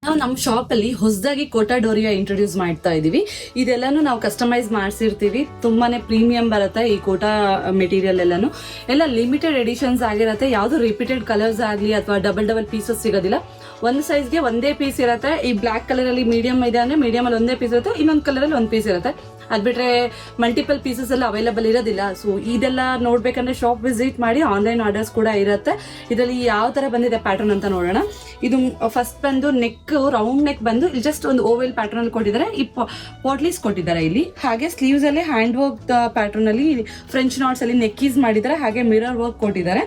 ನಾವು ನಮ್ಮ ಶಾಪಲ್ಲಿ ಹೊಸದಾಗಿ ಕೋಟಾ ಡೋರಿಯಾ ಇಂಟ್ರೊಡ್ಯೂಸ್ ಮಾಡ್ತಾ ಇದೀವಿ. ಇದೆಲ್ಲಾನು ನಾವು ಕಸ್ಟಮೈಸ್ ಮಾಡಿಸಿರ್ತೀವಿ. ತುಂಬಾನೇ ಪ್ರೀಮಿಯಂ ಬರುತ್ತೆ ಈ ಕೋಟಾ ಮೆಟೀರಿಯಲ್ ಎಲ್ಲ ಲಿಮಿಟೆಡ್ ಎಡಿಷನ್ಸ್ ಆಗಿರುತ್ತೆ. ಯಾವುದು ರಿಪೀಟೆಡ್ ಕಲರ್ಸ್ ಆಗಲಿ ಅಥವಾ ಡಬಲ್ ಪೀಸಸ್ ಸಿಗೋದಿಲ್ಲ. ಒಂದು ಸೈಜ್ಗೆ ಒಂದೇ ಪೀಸ್ ಇರುತ್ತೆ. ಈ ಬ್ಲಾಕ್ ಕಲರ್ ಅಲ್ಲಿ ಮೀಡಿಯಂ ಇದೆ ಅಂದ್ರೆ ಮೀಡಿಯಂ ಅಲ್ಲಿ ಒಂದೇ ಪೀಸ್ ಇರುತ್ತೆ, ಇನ್ನೊಂದು ಕಲರ್ ಅಲ್ಲಿ ಒಂದು ಪೀಸ್ ಇರುತ್ತೆ. ಅದ್ ಬಿಟ್ರೆ ಮಲ್ಟಿಪಲ್ ಪೀಸಸ್ ಎಲ್ಲ ಅವೈಲಬಲ್ ಇರೋದಿಲ್ಲ. ಸೊ ಇದೆಲ್ಲ ನೋಡ್ಬೇಕಂದ್ರೆ ಶಾಪ್ ವಿಸಿಟ್ ಮಾಡಿ, ಆನ್ಲೈನ್ ಆರ್ಡರ್ಸ್ ಕೂಡ ಇರುತ್ತೆ. ಇದರಲ್ಲಿ ಯಾವ ತರ ಬಂದಿದೆ ಪ್ಯಾಟರ್ನ್ ಅಂತ ನೋಡೋಣ. ಇದು ಫಸ್ಟ್ ಬಂದು ನೆಕ್, ರೌಂಡ್ ನೆಕ್ ಬಂದು ಇಲ್ಲಿ ಜಸ್ಟ್ ಒಂದು ಓವೆಲ್ ಪ್ಯಾಟರ್ನ್ ಅಲ್ಲಿ ಕೊಟ್ಟಿದ್ದಾರೆ. ಈ ಪಾಟ್ಲೀಸ್ ಕೊಟ್ಟಿದ್ದಾರೆ ಇಲ್ಲಿ. ಹಾಗೆ ಸ್ಲೀವ್ಸ್ ಅಲ್ಲಿ ಹ್ಯಾಂಡ್ ವರ್ಕ್ ಪ್ಯಾಟರ್ನ್ ಅಲ್ಲಿ ಫ್ರೆಂಚ್ ನಾಟ್ಸ್ ಅಲ್ಲಿ ನೆಕ್ಕೀಸ್ ಮಾಡಿದ್ದಾರೆ. ಹಾಗೆ ಮಿರರ್ ವರ್ಕ್ ಕೊಟ್ಟಿದ್ದಾರೆ.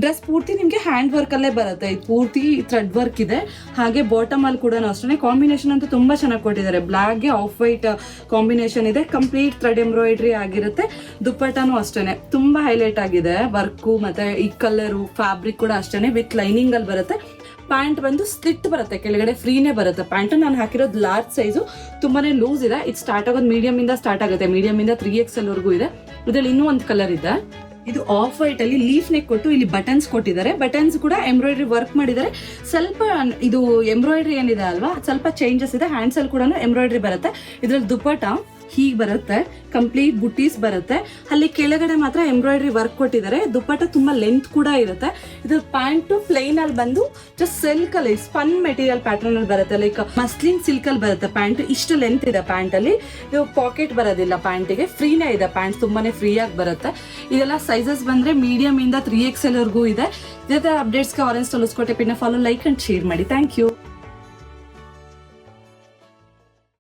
ಡ್ರೆಸ್ ಪೂರ್ತಿ ನಿಮ್ಗೆ ಹ್ಯಾಂಡ್ ವರ್ಕ್ ಅಲ್ಲೇ ಬರುತ್ತೆ. ಇದು ಪೂರ್ತಿ ಥ್ರೆಡ್ ವರ್ಕ್ ಇದೆ. ಹಾಗೆ ಬಾಟಮ್ ಅಲ್ಲಿ ಕೂಡ ಅಷ್ಟೇ ಕಾಂಬಿನೇಷನ್ ಅಂತೂ ತುಂಬಾ ಚೆನ್ನಾಗಿ ಕೊಟ್ಟಿದ್ದಾರೆ. ಬ್ಲಾಕ್ ಗೆ ಆಫ್ ವೈಟ್ ಕಾಂಬಿನೇಷನ್ ಇದೆ. ಕಂಪ್ಲೀಟ್ ಥ್ರೆಡ್ ಎಂಬ್ರಾಯ್ಡ್ರಿ ಆಗಿರುತ್ತೆ. ದುಪ್ಪಟ್ಟನು ಅಷ್ಟೇನೆ ತುಂಬಾ ಹೈಲೈಟ್ ಆಗಿದೆ. ವರ್ಕು ಮತ್ತೆ ಈ ಕಲರು ಫ್ಯಾಬ್ರಿಕ್ ಕೂಡ ಅಷ್ಟೇನೆ ವಿತ್ ಲೈನಿಂಗ್ ಅಲ್ಲಿ ಬರುತ್ತೆ. ಪ್ಯಾಂಟ್ ಬಂದು ಸ್ಲಿಟ್ ಬರುತ್ತೆ, ಕೆಳಗಡೆ ಫ್ರೀನೇ ಬರುತ್ತೆ ಪ್ಯಾಂಟ್. ನಾನು ಹಾಕಿರೋದು ಲಾರ್ಜ್ ಸೈಜು, ತುಂಬಾನೇ ಲೂಸ್ ಇದೆ. ಇದು ಸ್ಟಾರ್ಟ್ ಆಗೋದು ಮೀಡಿಯಂ ಇಂದ ಸ್ಟಾರ್ಟ್ ಆಗುತ್ತೆ. ಮೀಡಿಯಂ ಇಂದ 3XL ವರೆಗೂ ಇದೆ. ಇದ್ರಲ್ಲಿ ಇನ್ನೂ ಒಂದು ಕಲರ್ ಇದೆ. ಇದು ಆಫ್ ವೈಟ್ ಅಲ್ಲಿ ಲೀಫ್ ನೆಕ್ ಕೊಟ್ಟು ಇಲ್ಲಿ ಬಟನ್ಸ್ ಕೊಟ್ಟಿದ್ದಾರೆ. ಬಟನ್ಸ್ ಕೂಡ ಎಂಬ್ರಾಯ್ಡ್ರಿ ವರ್ಕ್ ಮಾಡಿದ್ದಾರೆ. ಸ್ವಲ್ಪ ಇದು ಎಂಬ್ರಾಯ್ಡ್ರಿ ಏನಿದೆ ಅಲ್ವಾ, ಸ್ವಲ್ಪ ಚೇಂಜಸ್ ಇದೆ. ಹ್ಯಾಂಡ್ಸ್ ಅಲ್ಲಿ ಕೂಡ ಎಂಬ್ರಾಯ್ಡ್ರಿ ಬರುತ್ತೆ. ಇದ್ರಲ್ಲಿ ದುಪ್ಪಟ್ಟ ಹೀಗೆ ಬರುತ್ತೆ, ಕಂಪ್ಲೀಟ್ ಬುಟೀಸ್ ಬರುತ್ತೆ. ಅಲ್ಲಿ ಕೆಳಗಡೆ ಮಾತ್ರ ಎಂಬ್ರಾಯ್ಡ್ರಿ ವರ್ಕ್ ಕೊಟ್ಟಿದ್ದಾರೆ. ದುಪ್ಪಟ್ಟ ತುಂಬಾ ಲೆಂತ್ ಕೂಡ ಇರುತ್ತೆ. ಇದು ಪ್ಯಾಂಟ್ ಪ್ಲೈನ್ ಅಲ್ಲಿ ಬಂದು ಜಸ್ಟ್ ಸಿಲ್ಕ್ ಅಲ್ಲಿ ಸ್ಪನ್ ಮೆಟೀರಿಯಲ್ ಪ್ಯಾಟರ್ನ್ ಅಲ್ಲಿ ಬರುತ್ತೆ. ಲೈಕ್ ಮಸ್ಲಿನ್ ಸಿಲ್ಕ್ ಅಲ್ಲಿ ಬರುತ್ತೆ ಪ್ಯಾಂಟ್. ಇಷ್ಟು ಲೆಂತ್ ಇದೆ ಪ್ಯಾಂಟ್ ಅಲ್ಲಿ. ಇದು ಪಾಕೆಟ್ ಬರೋದಿಲ್ಲ ಪ್ಯಾಂಟಿಗೆ, ಫ್ರೀನೇ ಇದೆ ಪ್ಯಾಂಟ್, ತುಂಬಾನೇ ಫ್ರೀ ಆಗಿ ಬರುತ್ತೆ. ಇದೆಲ್ಲ ಸೈಜಸ್ ಬಂದ್ರೆ ಮೀಡಿಯಂ ಇಂದ 3XL ವರೆಗೂ ಇದೆ. ಜೊತೆ ಅಪ್ಡೇಟ್ಸ್ಗೆ ಆರೆಂಜ್ ಟೊಲಸ್ಕೋಟೆ ಪಿನ್ನ ಫಾಲೋ, ಲೈಕ್ ಅಂಡ್ ಶೇರ್ ಮಾಡಿ. Thank you.